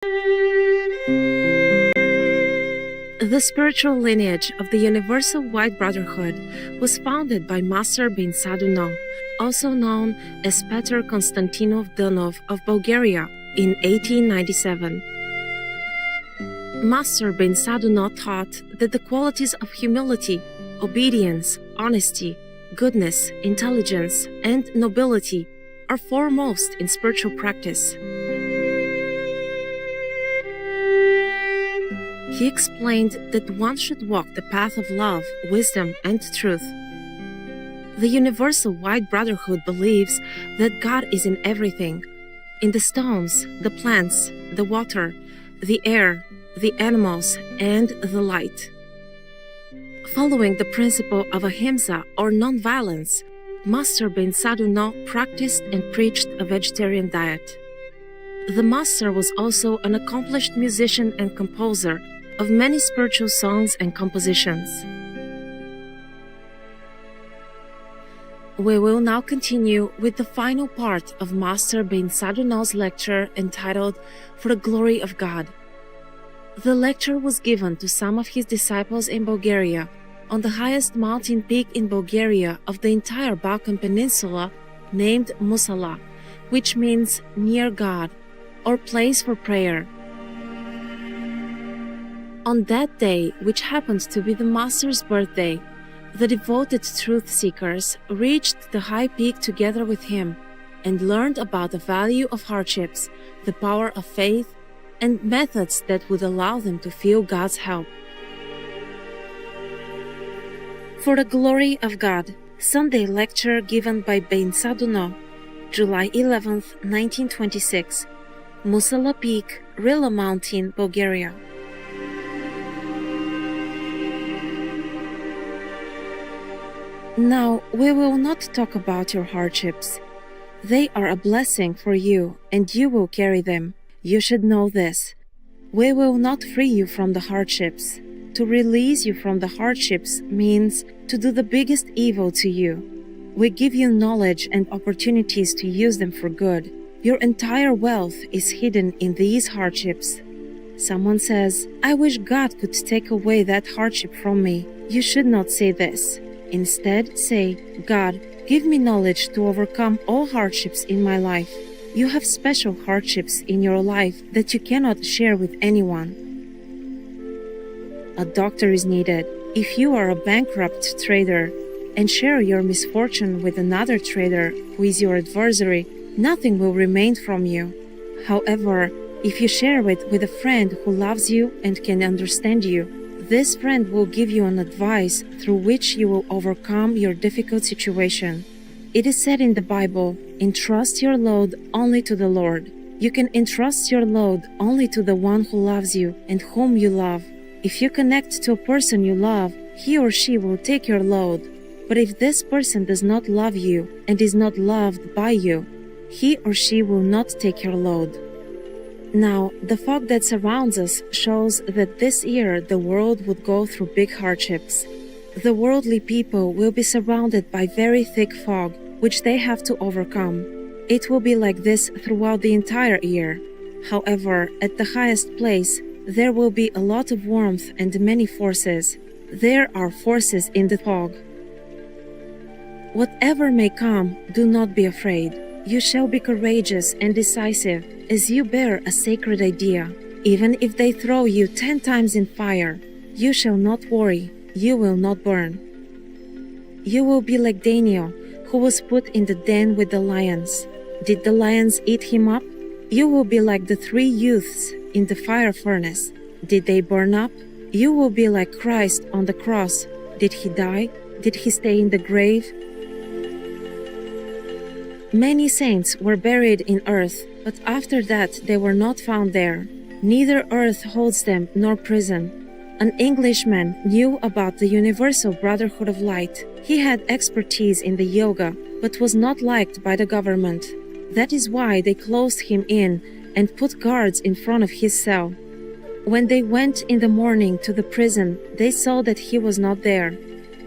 The spiritual lineage of the Universal White Brotherhood was founded by Master Beinsa Deuno, also known as Peter Konstantinov Donov of Bulgaria, in 1897. Master Beinsa Deuno taught that the qualities of humility, obedience, honesty, goodness, intelligence, and nobility are foremost in spiritual practice. He explained that one should walk the path of love, wisdom, and truth. The Universal White Brotherhood believes that God is in everything, in the stones, the plants, the water, the air, the animals, and the light. Following the principle of ahimsa or non-violence, Master Beinsa Deuno practiced and preached a vegetarian diet. The Master was also an accomplished musician and composer of many spiritual songs and compositions. We will now continue with the final part of Master Beinsa Deuno's lecture entitled For the Glory of God. The lecture was given to some of his disciples in Bulgaria on the highest mountain peak in Bulgaria of the entire Balkan Peninsula, named Musala, which means near God or place for prayer. On that day, which happened to be the Master's birthday, the devoted truth seekers reached the high peak together with him and learned about the value of hardships, the power of faith, and methods that would allow them to feel God's help. For the Glory of God, Sunday lecture given by Beinsa Deuno, July 11, 1926, Musala Peak, Rila Mountain, Bulgaria. Now, we will not talk about your hardships. They are a blessing for you, and you will carry them. You should know this. We will not free you from the hardships. To release you from the hardships means to do the biggest evil to you. We give you knowledge and opportunities to use them for good. Your entire wealth is hidden in these hardships. Someone says, I wish God could take away that hardship from me. You should not say this. Instead, say, God, give me knowledge to overcome all hardships in my life. You have special hardships in your life that you cannot share with anyone. A doctor is needed. If you are a bankrupt trader and share your misfortune with another trader who is your adversary, nothing will remain from you. However, if you share it with a friend who loves you and can understand you, this friend will give you an advice through which you will overcome your difficult situation. It is said in the Bible, entrust your load only to the Lord. You can entrust your load only to the one who loves you and whom you love. If you connect to a person you love, he or she will take your load. But if this person does not love you and is not loved by you, he or she will not take your load. Now, the fog that surrounds us shows that this year the world would go through big hardships. The worldly people will be surrounded by very thick fog, which they have to overcome. It will be like this throughout the entire year. However, at the highest place, there will be a lot of warmth and many forces. There are forces in the fog. Whatever may come, do not be afraid. You shall be courageous and decisive as you bear a sacred idea. Even if they throw you 10 times in fire, you shall not worry, you will not burn. You will be like Daniel, who was put in the den with the lions. Did the lions eat him up? You will be like the 3 youths in the fire furnace. Did they burn up? You will be like Christ on the cross. Did he die? Did he stay in the grave? Many saints were buried in earth, but after that they were not found there. Neither earth holds them nor prison. An Englishman knew about the Universal Brotherhood of Light. He had expertise in the yoga, but was not liked by the government. That is why they closed him in and put guards in front of his cell. When they went in the morning to the prison, they saw that he was not there.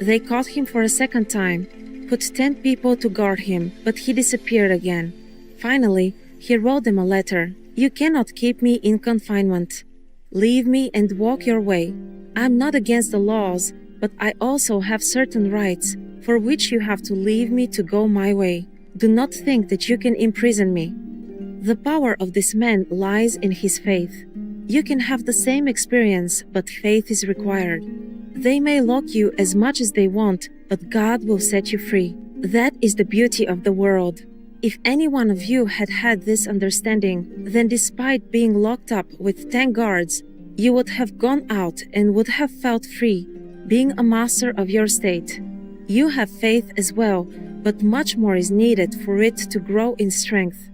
They caught him for a second time, put 10 people to guard him, but he disappeared again. Finally, he wrote them a letter. You cannot keep me in confinement. Leave me and walk your way. I am not against the laws, but I also have certain rights, for which you have to leave me to go my way. Do not think that you can imprison me. The power of this man lies in his faith. You can have the same experience, but faith is required. They may lock you as much as they want, but God will set you free. That is the beauty of the world. If any one of you had had this understanding, then despite being locked up with 10 guards, you would have gone out and would have felt free, being a master of your state. You have faith as well, but much more is needed for it to grow in strength.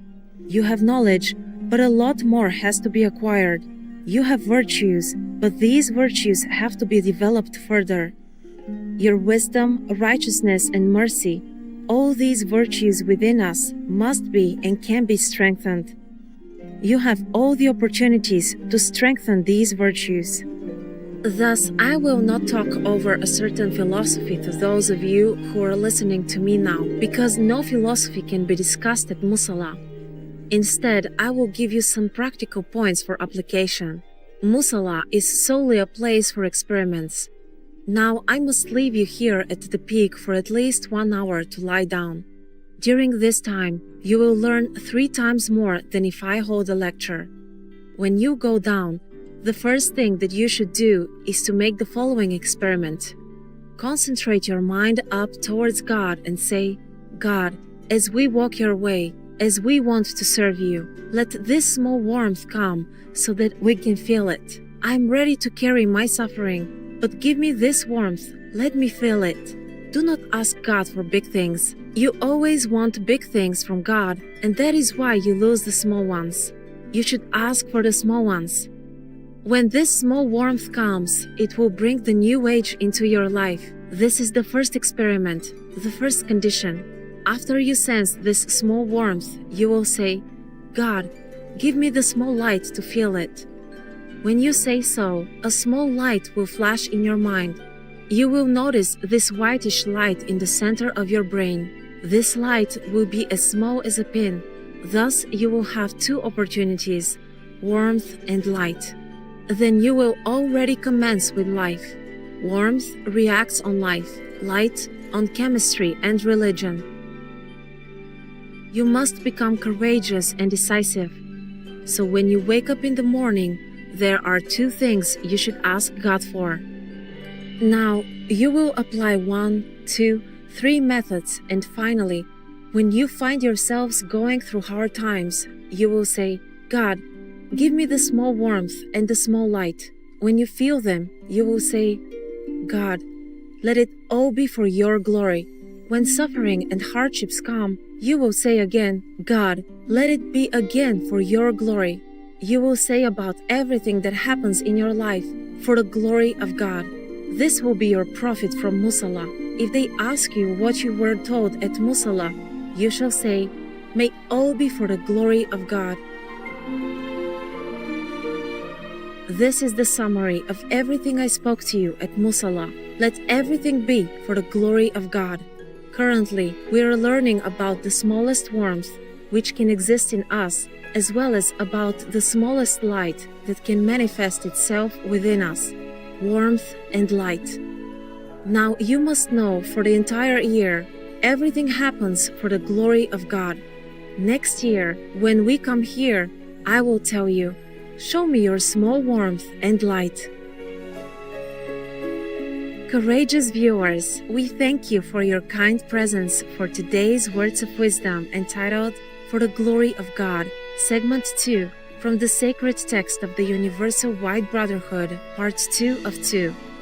You have knowledge, but a lot more has to be acquired. You have virtues, but these virtues have to be developed further. Your wisdom, righteousness, and mercy, all these virtues within us must be and can be strengthened. You have all the opportunities to strengthen these virtues. Thus, I will not talk over a certain philosophy to those of you who are listening to me now, because no philosophy can be discussed at Musala. Instead, I will give you some practical points for application. Musala is solely a place for experiments. Now I must leave you here at the peak for at least 1 hour to lie down. During this time, you will learn 3 times more than if I hold a lecture. When you go down, the first thing that you should do is to make the following experiment. Concentrate your mind up towards God and say, God, as we walk your way, as we want to serve you, let this small warmth come so that we can feel it. I'm ready to carry my suffering, but give me this warmth, let me feel it. Do not ask God for big things. You always want big things from God, and that is why you lose the small ones. You should ask for the small ones. When this small warmth comes, it will bring the new age into your life. This is the first experiment, the first condition. After you sense this small warmth, you will say, God, give me the small light to feel it. When you say so, a small light will flash in your mind. You will notice this whitish light in the center of your brain. This light will be as small as a pin. Thus, you will have 2 opportunities, warmth and light. Then you will already commence with life. Warmth reacts on life, light on chemistry and religion. You must become courageous and decisive. So when you wake up in the morning, there are 2 things you should ask God for. Now, you will apply 1, 2, 3 methods, and finally, when you find yourselves going through hard times, you will say, God, give me the small warmth and the small light. When you feel them, you will say, God, let it all be for your glory. When suffering and hardships come, you will say again, God, let it be again for your glory. You will say about everything that happens in your life, for the glory of God. This will be your profit from Musala. If they ask you what you were told at Musala, you shall say, may all be for the glory of God. This is the summary of everything I spoke to you at Musala. Let everything be for the glory of God. Currently, we are learning about the smallest warmth which can exist in us, as well as about the smallest light that can manifest itself within us, warmth and light. Now you must know for the entire year, everything happens for the glory of God. Next year, when we come here, I will tell you, show me your small warmth and light. Courageous viewers, we thank you for your kind presence for today's Words of Wisdom entitled For the Glory of God, Segment 2, from the Sacred Text of the Universal White Brotherhood, Part 2 of 2.